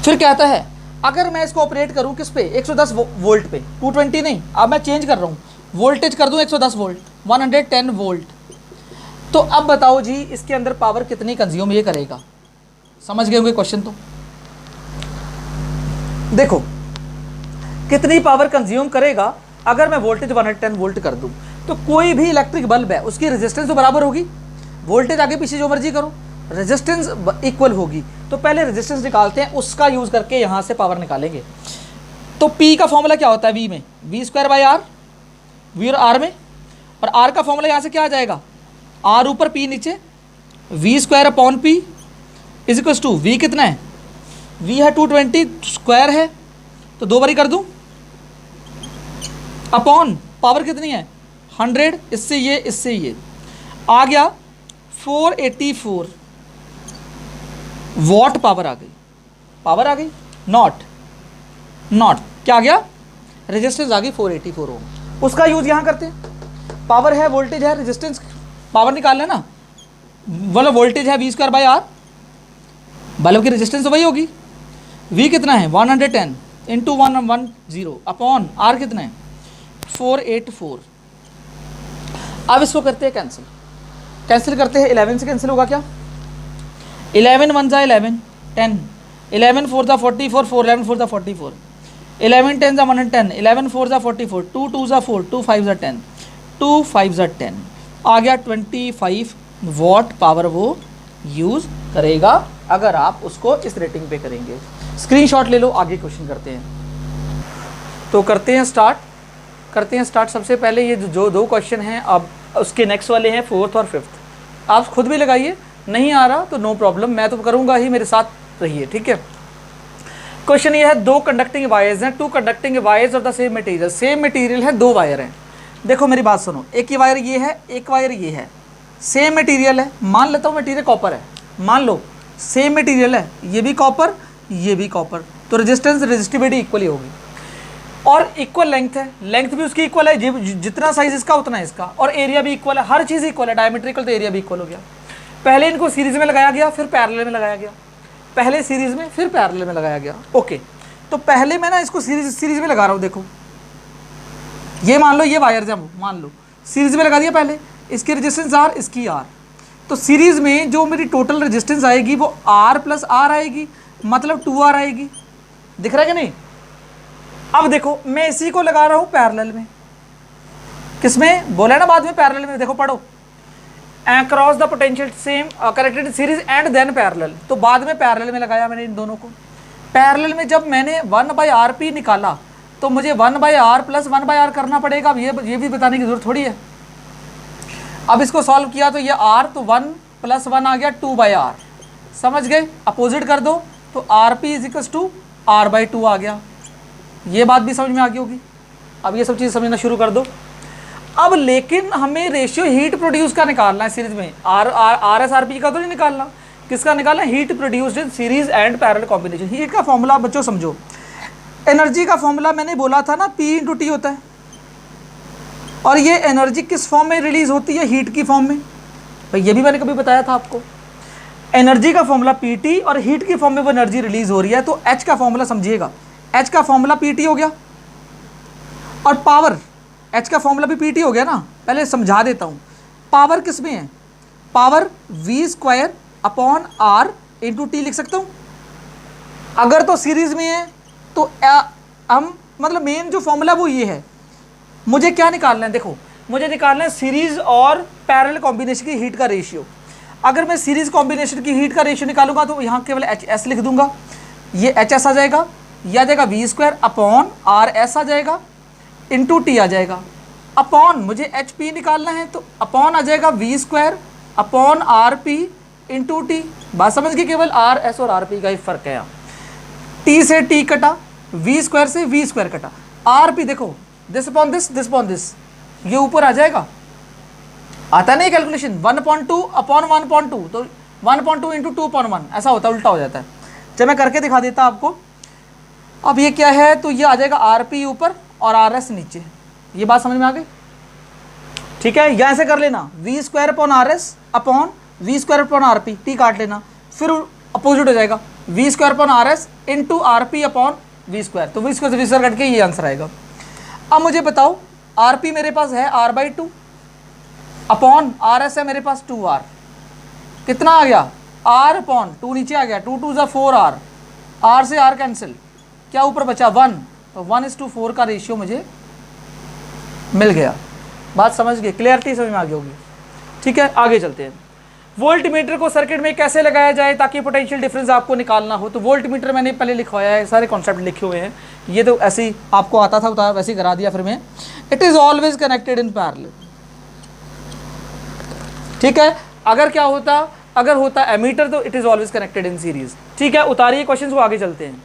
फिर कहता है अगर मैं इसको ऑपरेट करूं किस पे 110 वोल्ट पे, 220 नहीं, अब मैं चेंज कर रहा हूं, वोल्टेज कर दूं 110 वोल्ट, 110 वोल्ट, तो अब बताओ जी इसके अंदर पावर कितनी कंज्यूम ये करेगा। समझ गए होंगे क्वेश्चन, तो देखो कितनी पावर कंज्यूम करेगा अगर मैं वोल्टेज 110 वोल्ट कर दूं। तो कोई भी इलेक्ट्रिक बल्ब है उसकी रेजिस्टेंस तो बराबर होगी, वोल्टेज आगे पीछे जो मर्जी करो, रेजिस्टेंस इक्वल होगी। तो पहले रेजिस्टेंस निकालते हैं, उसका यूज करके यहां से पावर निकालेंगे। तो P का फॉर्मूला क्या होता है, V में V²/R, V और R में, और R का फॉर्मूला यहां से क्या आ जाएगा, R ऊपर P नीचे, V²/P is equal to V कितना है, V है 220, स्क्वायर है तो 2 बारी कर दूं, अपॉन पावर कितनी है 100, इससे ये आ गया 484 वॉट पावर आ गई, नॉट क्या आ गया, रेजिस्टेंस आ गई 484 ओम। उसका यूज यहां करते हैं, पावर है, वोल्टेज है, रेजिस्टेंस, पावर निकाल लेना, मतलब वोल्टेज है V²/R, बल्ब की रेजिस्टेंस तो वही होगी, V कितना है 110 इंटू 110 अपॉन R कितना है 484। अब इसको करते हैं कैंसिल करते हैं, 11 से कैंसिल होगा क्या, 11 1 जा 11 10, 11 4 जा 44, 4 11 4 जा 44, 11 10 जा 110, 11 4 जा 44, 2 2 जा 4, 2 5 जा 10, 2 5 जा 10, आ गया 25 वॉट पावर वो यूज़ करेगा अगर आप उसको इस रेटिंग पे करेंगे। स्क्रीनशॉट ले लो, आगे क्वेश्चन करते हैं। तो करते हैं स्टार्ट। सबसे पहले ये जो दो क्वेश्चन हैं, अब उसके नेक्स्ट वाले हैं 4th और 5th। आप खुद भी लगाइए, नहीं आ रहा तो नो प्रॉब्लम, मैं तो करूँगा ही, मेरे साथ रहिए, ठीक है। क्वेश्चन ये है, दो कंडक्टिंग वायर्स हैं, two conducting wires of the same material है, दो वायर हैं। देखो मेरी बात सुनो, एक ही वायर ये है, एक वायर ये है, सेम मटेरियल है, मान लेता हूँ मटेरियल कॉपर है, मान लो सेम मटेरियल है, ये भी कॉपर ये भी कॉपर, तो रेजिस्टिविटी इक्वली होगी और इक्वल लेंथ है, लेंथ भी उसकी इक्वल है, जितना साइज इसका उतना इसका, और एरिया भी इक्वल है, हर चीज़ इक्वल है, डायमीटर इक्वल तो एरिया भी इक्वल हो गया। पहले इनको सीरीज में लगाया गया, फिर पैरेलल में लगाया गया, पहले सीरीज में फिर पैरेलल में लगाया गया। ओके, तो पहले मैं ना इसको सीरीज में लगा रहा हूँ। देखो ये मान लो ये वायर जब मान लो सीरीज में लगा दिया, पहले इसकी रेजिस्टेंस आर, इसकी आर, तो सीरीज में जो मेरी टोटल रेजिस्टेंस आएगी वो आर प्लस आर आएगी, मतलब 2R आएगी। दिख रहा है कि नहीं? अब देखो मैं इसी को लगा रहा हूँ पैरेलल में, किसमें बोला है ना बाद में पैरेलल में, देखो पढ़ो, across the potential same connected series and then parallel, तो बाद में पैरेलल में लगाया मैंने इन दोनों को। पैरेलल में जब मैंने 1/RP निकाला तो मुझे 1/R प्लस 1/R करना पड़ेगा। अब ये भी बताने की जरूरत थोड़ी है। अब इसको सॉल्व किया तो ये R, तो 1 + 1 आ गया 2/R, समझ गए? अपोजिट कर दो तो RP = R/2 आ गया। ये बात भी समझ में आ गई होगी। अब ये सब चीज़ समझना शुरू कर दो। अब लेकिन हमें रेशियो हीट प्रोड्यूस का निकालना है सीरीज में, RS/RP का तो नहीं निकालना। किसका निकालना है? Heat produced in series and parallel combination. Heat का फॉर्मूला बच्चों समझो, एनर्जी का फॉर्मूला मैंने बोला था ना, P/T होता है, और ये एनर्जी किस फॉर्म में रिलीज होती है? हीट की फॉर्म में। भाई ये भी मैंने कभी बताया था आपको, एनर्जी का फॉर्मूला PT और हीट की फॉर्म में वो एनर्जी रिलीज हो रही है, तो H का फॉर्मूला समझिएगा, H का फॉर्मूला PT हो गया, और पावर H का फॉर्मूला भी PT हो गया ना। पहले समझा देता हूँ, पावर किस में है? Power V² upon R into T लिख सकता हूँ। अगर तो सीरीज में है तो हम मतलब मेन जो फॉर्मूला वो ये है। मुझे क्या निकालना है? देखो मुझे निकालना है सीरीज और पैरेलल कॉम्बिनेशन की हीट का रेशियो। अगर मैं सीरीज कॉम्बिनेशन की हीट का रेशियो निकालूंगा तो यहाँ केवल HS लिख दूंगा, ये HS आ जाएगा, यह आ जाएगा V² अपॉन RS आ जाएगा, इंटू T आ जाएगा, अपॉन मुझे HP निकालना है तो अपॉन आ जाएगा V² upon RP into T। बात समझ गए? केवल RS और RP का ही फर्क है यहाँ। T से T कटा, V² से V² कटा, RP देखो दिस अपॉन दिस, ये ऊपर आ जाएगा, आता नहीं कैलकुलेशन 1/2 अपॉन 1/2, तो 1/2 इंटू 2/1 ऐसा होता है, उल्टा हो जाता है। जब मैं करके दिखा देता आपको। अब ये क्या है? तो ये आ जाएगा RP ऊपर और RS नीचे। ये बात समझ में आ गई? ठीक है, या ऐसे कर लेना V² upon RS upon V² upon RP, T काट लेना, फिर अपोजिट हो जाएगा V² upon RS into RP upon V², तो V² से V² कट के ये आंसर आएगा। अब मुझे बताओ RP मेरे पास है R/2 अपॉन RS है मेरे पास 2R, कितना आ गया? R अपॉन 2 नीचे आ गया, 2 2 = 4R, R से R कैंसिल, क्या ऊपर बचा 1, तो 1:4 का रेशियो मुझे मिल गया। बात समझ गए? क्लियरिटी समझ में आ गई होगी। ठीक है, आगे चलते हैं। वोल्टमीटर को सर्किट में कैसे लगाया जाए ताकि पोटेंशियल डिफरेंस आपको निकालना हो? तो वोल्टमीटर मैंने पहले लिखवाया है, सारे कॉन्सेप्ट लिखे हुए हैं, ये तो ऐसे ही आपको आता था उतार वैसे ही करा दिया फिर मैं। It is always connected in parallel. ठीक है, अगर क्या होता, अगर होता एमीटर तो it is always connected in series. ठीक है, उतारिए क्वेश्चन को, आगे चलते हैं।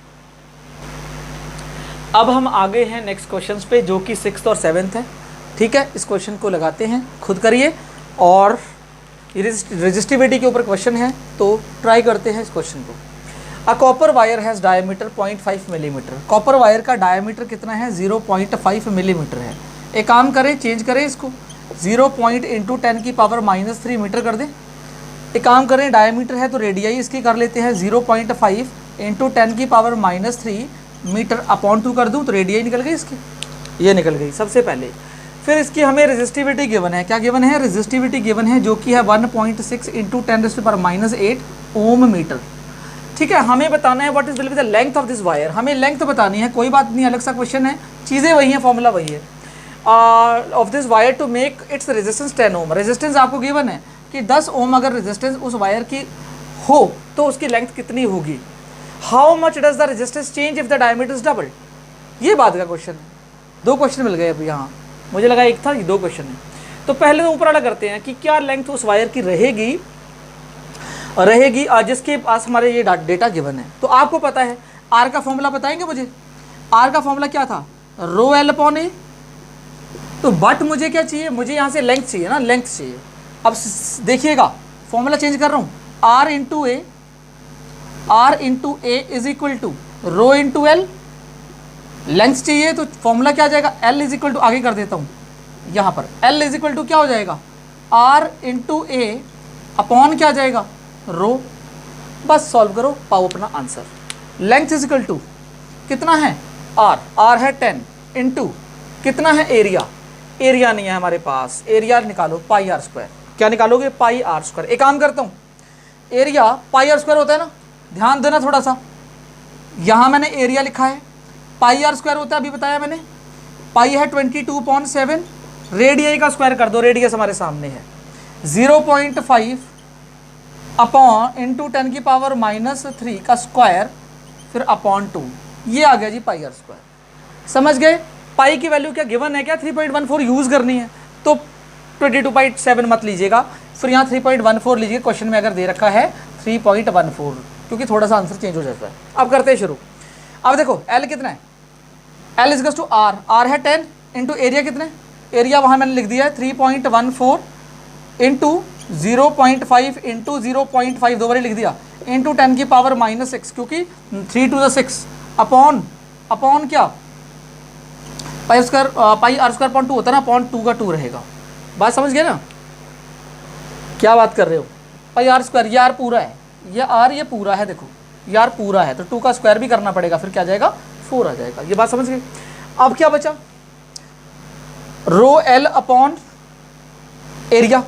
अब हम आगे हैं नेक्स्ट क्वेश्चन पे जो कि 6th और 7th है। ठीक है, इस क्वेश्चन को लगाते हैं, खुद करिए, और रेजिस्टिविटी के ऊपर क्वेश्चन है तो ट्राई करते हैं इस क्वेश्चन को। A copper wire has diameter 0.5 millimetre. Copper wire का डायमीटर कितना है? 0.5 मिलीमीटर है। एक काम करें, चेंज करें इसको, 0 × 10⁻³ मीटर कर दें। एक काम करें, डायमीटर है तो रेडियाई इसकी कर लेते हैं 0.5 × 10⁻³ मीटर अपॉन 2 कर दूं तो रेडियाई निकल गई इसकी, ये निकल गई सबसे पहले। फिर इसकी हमें रेजिस्टिविटी गिवन है, क्या गिवन है? रेजिस्टिविटी गिवन है जो कि है 1.6 × 10⁻⁸ ओम मीटर। ठीक है, हमें बताना है what is the length of this wire, हमें लेंथ बतानी है, कोई बात नहीं, अलग सा क्वेश्चन है, चीज़ें वही हैं, फॉर्मूला वही है। Of this wire to make its resistance 10 ohm. Resistance आपको गिवन है कि 10 ओम अगर रेजिस्टेंस उस वायर की हो तो उसकी लेंथ कितनी होगी। How much does the resistance change if the diameter is double. ये बात का क्वेश्चन है। 2 क्वेश्चन मिल गए अभी यहाँ, मुझे लगा एक था, ये 2 क्वेश्चन है। तो पहले तो ऊपर वाला करते हैं कि क्या लेंथ उस वायर की रहेगी जिसके पास हमारे ये डेटा गिवन है। तो आपको पता है आर का फॉर्मूला बताएंगे मुझे। आर का फॉर्मूला क्या था, रो एल अपॉन ए। तो बट मुझे क्या चाहिए, मुझे यहाँ से लेंथ चाहिए ना, लेंथ चाहिए। अब देखिएगा फॉर्मूला चेंज कर रहा हूँ, R into A is equal to rho into L. Length चाहिए तो फॉर्मूला क्या आ जाएगा, एल इज इक्वल टू, आगे कर देता हूँ यहाँ पर, एल इज इक्वल टू क्या हो जाएगा, आर इंटू ए अपॉन क्या आ जाएगा, रो। बस सॉल्व करो, पाओ अपना answer. Length is equal to कितना है, आर है 10 इंटू कितना है एरिया, एरिया नहीं है हमारे पास, एरिया निकालो पाई आर स्क्वायर। क्या निकालोगे, पाई आर स्क्वायर। एक काम करता हूँ, एरिया पाई आर स्क्वायर होता है ना, ध्यान देना थोड़ा सा, यहाँ मैंने एरिया लिखा है, पाई आर स्क्वायर होता है, अभी बताया मैंने, पाई है 22.7, रेडियस का स्क्वायर कर दो, रेडियस हमारे सामने है 0.5 अपॉन इंटू 10 की पावर -3 का स्क्वायर, फिर अपॉन 2, ये आ गया जी पाई आर स्क्वायर। समझ गए। पाई की वैल्यू क्या गिवन है, क्या 3.14 यूज़ करनी है, तो 22.7 मत लीजिएगा, फिर यहाँ 3.14 लीजिए। क्वेश्चन में अगर दे रखा है 3.14, क्योंकि थोड़ा सा आंसर चेंज हो जाता है। अब करते हैं शुरू। अब देखो एल कितना है, एल इज टू आर है 10 इंटू एरिया कितना है, एरिया वहाँ मैंने लिख दिया है 3.14 इंटू 0.5 इंटू 0.5 दो बार लिख दिया, इंटू 10 की पावर -6, क्योंकि 3 to 6 अपॉन क्या, पाई आर स्क्वायर अपॉन 2 होता है ना, अपॉन 2 का 2 रहेगा। बात समझ गए ना, क्या बात कर रहे हो। पाई आर स्क्वायर, ये आर पूरा है, ये आर ये पूरा है, देखो ये आर पूरा है, तो 2 का स्क्वायर भी करना पड़ेगा, फिर क्या आ जाएगा 4 आ जाएगा। ये बात समझ गए। अब क्या बचा, rho L upon area,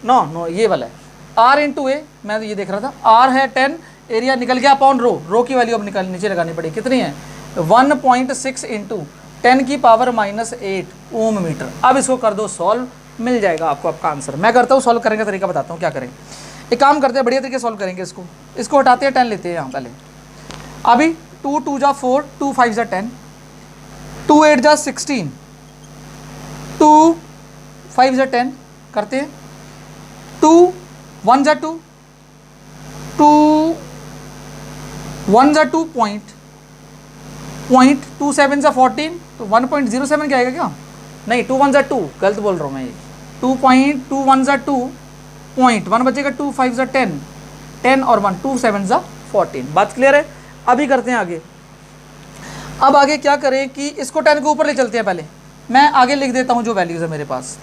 no ये वाला है, आर इंटू ए, मैं तो ये देख रहा था, आर है 10, एरिया निकल गया अपॉन रो की वैल्यू अब निकल नीचे लगानी पड़ेगी, कितनी है 1.6 इंटू 10 की पावर -8 ओम मीटर। अब इसको कर दो सॉल्व, मिल जाएगा आपको आपका आंसर। मैं करता हूँ सॉल्व करने का तरीका, बताता हूँ क्या करें। एक काम करते हैं, बढ़िया तरीके सॉल्व करेंगे इसको हटाते हैं, 10 लेते हैं यहाँ पहले। अभी 2 2 जा 4, 2 5 जा 10, 2 8 जा 16, 2 5 जा 10 करते हैं, 2 1 जा 2, 2 1 जा 2 पॉइंट 2 7 जा 14, तो 1.07 क्या आएगा क्या, नहीं 2 1 जा 2, गलत बोल रहा हूँ मैं, ये 2 1 जा 2 पॉइंट 1 बचेगा, 2 5 जा 10, 10 और 1 2 7 जा 14। बात क्लियर है। अभी करते हैं आगे। अब आगे क्या करें कि इसको 10 के ऊपर ले चलते हैं। पहले मैं आगे लिख देता हूँ जो वैल्यूज़ है मेरे पास,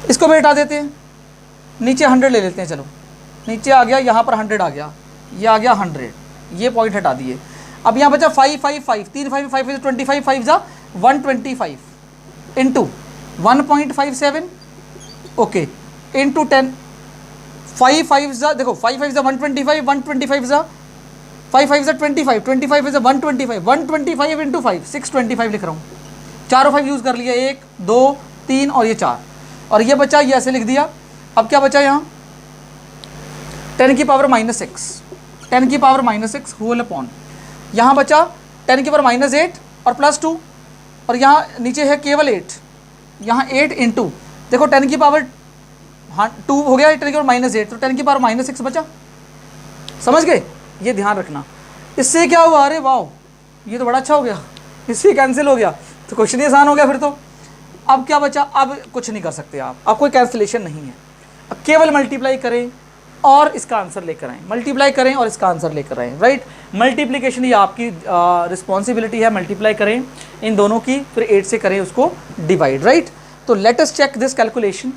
इसको भी हटा देते हैं, नीचे 100 ले लेते हैं। चलो नीचे आ गया, यहाँ पर 100 आ गया, ये आ गया 100, ये पॉइंट हटा दिए। अब यहाँ बचा 5 5 5, 3 5 5 25, 5 जा 125 इंटू 1.57, ओके, इंटू 10, 5 5 जा, देखो 5 5 जा 125, 125 जा 5 5 जा 25, 25 जा 125, 125 इंटू 5 625 लिख रहा हूँ, चारों 5 यूज़ कर लिया, 1 2 3 और ये 4, और ये बचा, ये ऐसे लिख दिया। अब क्या बचा यहाँ 10 की पावर -6, 10 की पावर -6 होल अपॉन, यहाँ बचा 10 की पावर -8 और +2, और यहाँ नीचे है केवल 8, यहाँ 8 इंटू, देखो 10 की पावर 2 हो गया, 10 की पावर -8, तो 10 की पावर -6 बचा। समझ गए, ये ध्यान रखना। इससे क्या हुआ, अरे वाह ये तो बड़ा अच्छा हो गया, इससे कैंसिल हो गया, तो क्वेश्चन ही आसान हो गया फिर तो। अब क्या बचा, अब कुछ नहीं कर सकते आप, अब कोई कैंसिलेशन नहीं है, अब केवल मल्टीप्लाई करें और इसका आंसर लेकर आएँ, मल्टीप्लाई करें और इसका आंसर लेकर आएँ, राइट। मल्टीप्लिकेशन ये आपकी रिस्पॉन्सिबिलिटी है, मल्टीप्लाई करें इन दोनों की, फिर 8 से करें उसको डिवाइड, राइट। तो let us check this calculation.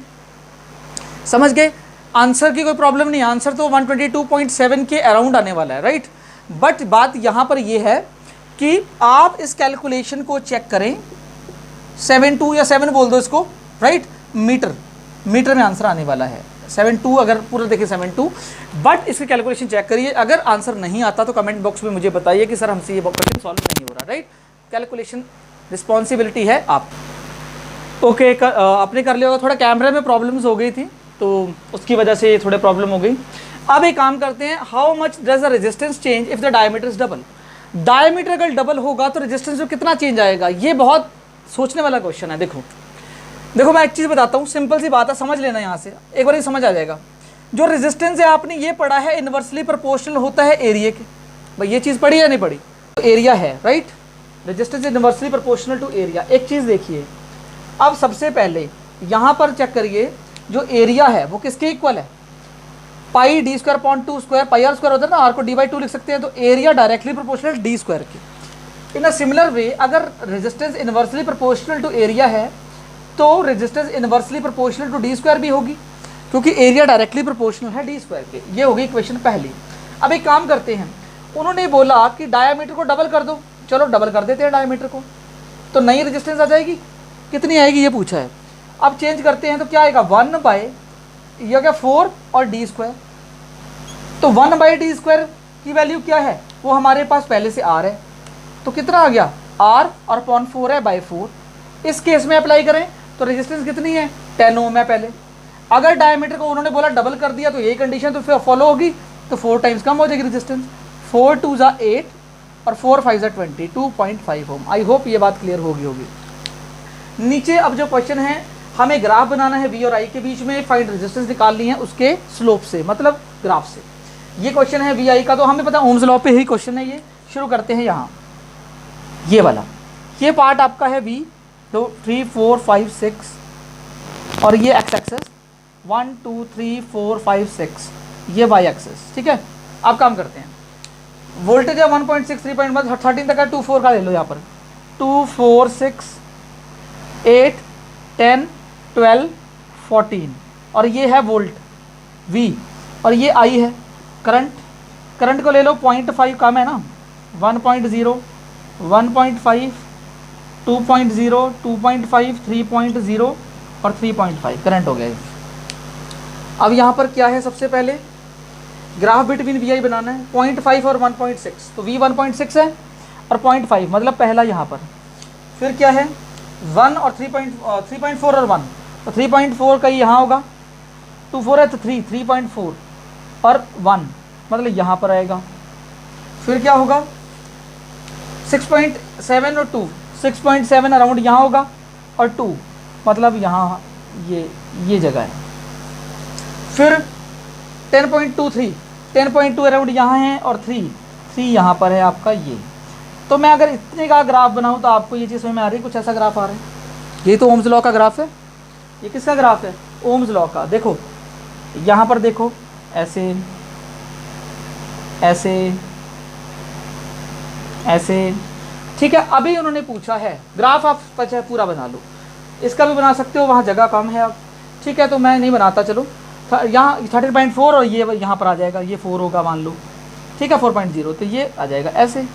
समझ गए, आंसर की कोई प्रॉब्लम नहीं, आंसर तो 122.7 के अराउंड आने वाला है, राइट। बट बात यहाँ पर ये है कि आप इस कैलकुलेशन को चेक करें, 7.2 या 7 बोल दो इसको, राइट, मीटर में आंसर आने वाला है 7.2, अगर पूरा देखिए 7.2, बट इसकी कैलकुलेशन चेक करिए। अगर आंसर नहीं आता तो कमेंट बॉक्स में मुझे बताइए कि सर हमसे ये क्वेश्चन सॉल्व नहीं हो रहा, राइट। कैलकुलेशन रिस्पॉन्सिबिलिटी है आप। ओके, आपने कर लिया होगा, थोड़ा कैमरे में प्रॉब्लम्स हो गई थी तो उसकी वजह से थोड़े प्रॉब्लम हो गई। अब एक काम करते हैं, how much does the resistance change if the diameter is double. Diameter अगर डबल होगा तो रेजिस्टेंस में कितना चेंज आएगा, ये बहुत सोचने वाला क्वेश्चन है। देखो मैं एक चीज़ बताता हूँ, सिंपल सी बात है, समझ लेना यहाँ से, एक बार ही समझ आ जाएगा। जो रेजिस्टेंस है आपने ये पढ़ा है इनवर्सली प्रोपोर्शनल होता है एरिया के, भाई ये चीज़ पढ़ी या नहीं पढ़ी? तो एरिया है, right, resistance inversely proportional to area. एक चीज़ देखिए, अब सबसे पहले यहाँ पर चेक करिए, जो एरिया है वो किसके इक्वल है, pi D square upon 2 square, pi R square होता है ना, आर को डी/2 लिख सकते हैं, तो area directly proportional D square के। इन अ सिमिलर वे अगर resistance inversely proportional to area है तो resistance inversely proportional to D square भी होगी, क्योंकि एरिया डायरेक्टली प्रोपोर्शनल है डी स्क्वायर के। ये होगी इक्वेशन पहली। अब एक काम करते हैं, उन्होंने बोला कि डायामीटर को डबल कर दो, चलो डबल कर देते हैं डायामीटर को, तो नई रेजिस्टेंस आ जाएगी। कितनी आएगी ये पूछा है। अब चेंज करते हैं तो क्या आएगा, 1/4 और डी स्क्वायर। तो 1/d² की वैल्यू क्या है, वो हमारे पास पहले से r है, तो कितना आ गया r और अपॉन 4 है बाई 4। इस केस में अप्लाई करें तो रेजिस्टेंस कितनी है, 10 ओम है पहले। अगर डायमीटर को उन्होंने बोला डबल कर दिया तो यही कंडीशन तो फिर फॉलो होगी, तो 4 टाइम्स कम हो जाएगी रेजिस्टेंस। 4 2 ज़ा 8 और 4 5 ज़ा 20, 2.5 ओम। आई होप ये बात क्लियर होगी। नीचे अब जो क्वेश्चन है, हमें ग्राफ बनाना है v और i के बीच में, फाइंड रेजिस्टेंस निकालनी है उसके स्लोप से, मतलब ग्राफ से। ये क्वेश्चन है vi का, तो हमें पता है ओम्स लॉ पे ही क्वेश्चन है ये। शुरू करते हैं यहाँ, ये वाला, ये पार्ट आपका है v, तो 3 4 5 6 और ये x एक्सेस 1 2 3 4 5 6, ये y एक्सेस, ठीक है। अब काम करते हैं, वोल्टेज है 1.6 3.1 13 तक है, 2 4 का ले लो यहाँ पर, 2 4 6 8 10 12 14 और ये है वोल्ट v और ये i है करंट को ले लो, 0.5 कम है ना, 1.0 1.5 2.0 2.5 3.0 और 3.5 करंट हो गया है। अब यहाँ पर क्या है, सबसे पहले ग्राफ बिटवीन वी आई बनाना है, 0.5 और 1.6, तो v 1.6 है और 0.5 मतलब पहला यहाँ पर। फिर क्या है 1 और 3.4 और 1, तो 3.4 का यहाँ होगा, 2 4 है तो 3 3.4 और 1 मतलब यहाँ पर आएगा। फिर क्या होगा 6.7 और 2, 6.7 अराउंड यहाँ होगा और 2 मतलब यहाँ ये जगह है। फिर 10.2 अराउंड यहाँ है और 3 यहाँ पर है आपका ये। तो मैं अगर इतने का ग्राफ बनाऊँ तो आपको ये चीज़ समझ में आ रही है, कुछ ऐसा ग्राफ आ रहा है। ये तो ओम्स लॉ का ग्राफ है, ये किसका ग्राफ है, ओम्स लॉ का। देखो यहाँ पर देखो, ऐसे ऐसे ऐसे, ठीक है। अभी उन्होंने पूछा है ग्राफ, आप पूरा बना लो, इसका भी बना सकते हो, वहाँ जगह कम है अब, ठीक है, तो मैं नहीं बनाता। चलो यहाँ 13.4 और ये यहाँ पर आ जाएगा, ये 4 होगा मान लो, ठीक है, 4.0, तो ये आ जाएगा ऐसे।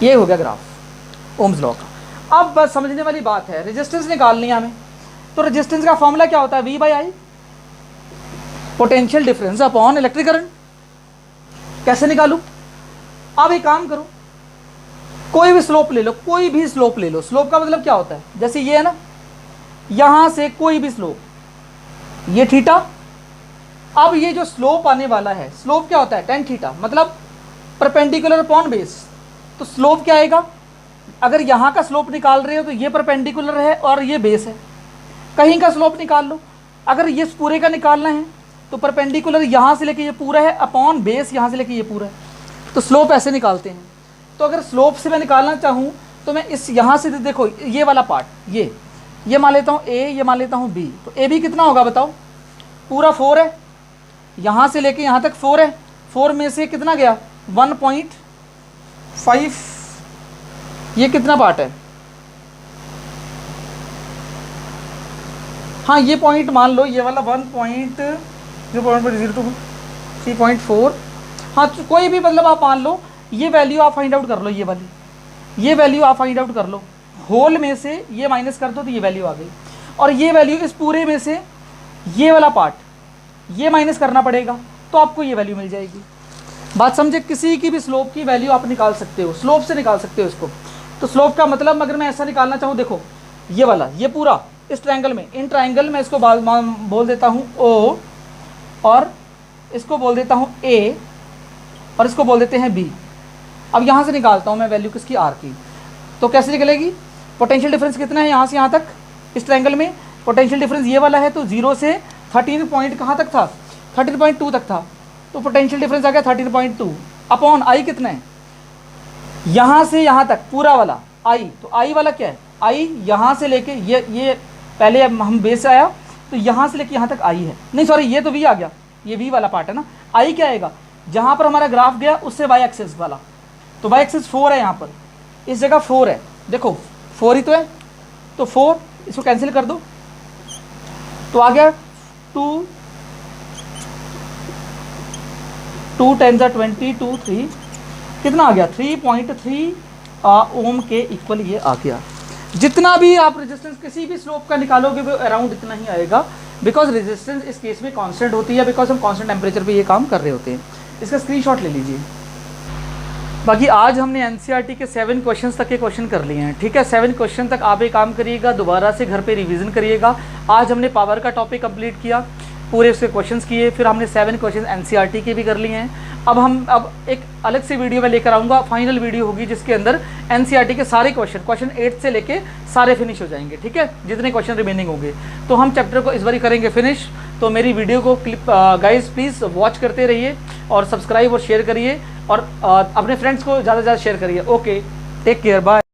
ये हो गया ग्राफ ओम्स लॉ का। अब बस समझने वाली बात है, रेजिस्टेंस निकालनी है हमें, तो रेजिस्टेंस का फॉर्मूला क्या होता है, V/I, potential difference upon electric current. कैसे निकालूं, अब एक काम करो, कोई भी स्लोप ले लो, कोई भी स्लोप ले लो। स्लोप का मतलब क्या होता है, जैसे ये है ना, यहां से कोई भी स्लोप, ये थीटा। अब ये जो स्लोप आने वाला है, स्लोप क्या होता है, tan थीटा, मतलब परपेंडिकुलर अपॉन बेस। तो स्लोप क्या आएगा, अगर यहाँ का स्लोप निकाल रहे हो तो ये परपेंडिकुलर है और ये बेस है, कहीं का स्लोप निकाल लो। अगर ये पूरे का निकालना है तो परपेंडिकुलर यहाँ से लेके ये पूरा है अपॉन बेस यहाँ से लेके ये पूरा है, तो स्लोप ऐसे निकालते हैं। तो अगर स्लोप से मैं निकालना चाहूँ तो मैं इस यहाँ से देखो, ये वाला पार्ट, ये मान लेता हूँ a, ये मान लेता हूँ b, तो a b कितना होगा बताओ, पूरा 4 है, यहाँ से लेके यहाँ तक 4 है, 4 में से कितना गया 1.5, ये कितना पार्ट है, हाँ ये पॉइंट मान लो, ये वाला 1.0.02 3.4, हाँ तो कोई भी मतलब आप मान लो, ये वैल्यू आप फाइंड आउट कर लो, ये वाली ये वैल्यू आप फाइंड आउट कर लो, होल में से ये माइनस कर दो तो ये वैल्यू आ गई, और ये वैल्यू इस पूरे में से ये वाला पार्ट ये माइनस करना पड़ेगा, तो आपको ये वैल्यू मिल जाएगी। बात समझे, किसी की भी स्लोप की वैल्यू आप निकाल सकते हो, स्लोप से निकाल सकते हो इसको। तो स्लोप का मतलब अगर मैं ऐसा निकालना चाहूँ, देखो ये वाला, ये पूरा इस ट्रायंगल में, इन ट्रायंगल में इसको बोल देता हूँ O, और इसको बोल देता हूँ A, और इसको बोल देते हैं B। अब यहाँ से निकालता हूँ मैं वैल्यू किसकी, R की। तो कैसे निकलेगी, पोटेंशियल डिफरेंस कितना है यहाँ से यहाँ तक, इस ट्रायंगल में पोटेंशियल डिफरेंस ये वाला है, तो 0 से 13 पॉइंट कहाँ तक था, 13.2 तक था, तो पोटेंशियल डिफरेंस आ गया 13.2 अपॉन I कितना है, यहाँ से यहाँ तक पूरा वाला I, तो I वाला क्या है, I यहाँ से लेके ये पहले हम बेस से आया, तो यहाँ से लेके यहाँ तक I है, नहीं सॉरी ये तो V आ गया, ये V वाला पार्ट है ना। I क्या आएगा, जहाँ पर हमारा ग्राफ गया उससे y एक्सिस वाला, तो y एक्सिस 4 है, यहाँ पर इस जगह 4 है, देखो 4 ही तो है, तो 4 इसको कैंसिल कर दो, तो आ गया 2 10 20 2 3 कितना आ गया 3.3 ओम के इक्वल ये आ गया। जितना भी आप रेजिस्टेंस किसी भी स्लोप का निकालोगे वो अराउंड इतना ही आएगा, बिकॉज रेजिस्टेंस इस केस में कांस्टेंट होती है, बिकॉज हम कांस्टेंट टेम्परेचर पे ये काम कर रहे होते हैं। इसका स्क्रीनशॉट ले लीजिए। बाकी आज हमने एनसीईआरटी के 7 क्वेश्चंस तक के क्वेश्चन कर लिए हैं, ठीक है। 7 क्वेश्चन तक आप एक काम करिएगा, दोबारा से घर पे रिवीजन करिएगा। आज हमने पावर का टॉपिक कंप्लीट किया, पूरे उसके क्वेश्चंस किए, फिर हमने 7 क्वेश्चन एनसीईआरटी के भी कर लिए हैं। अब एक अलग से वीडियो में लेकर आऊँगा, फाइनल वीडियो होगी जिसके अंदर एनसीईआरटी के सारे क्वेश्चन 8 से लेके सारे फिनिश हो जाएंगे, ठीक है। जितने क्वेश्चन रिमेनिंग होंगे तो हम चैप्टर को इस बार करेंगे फिनिश। तो मेरी वीडियो को गाइज प्लीज़ वॉच करते रहिए और सब्सक्राइब और शेयर करिए, और अपने फ्रेंड्स को ज़्यादा से ज़्यादा शेयर करिए। Okay, take care, bye.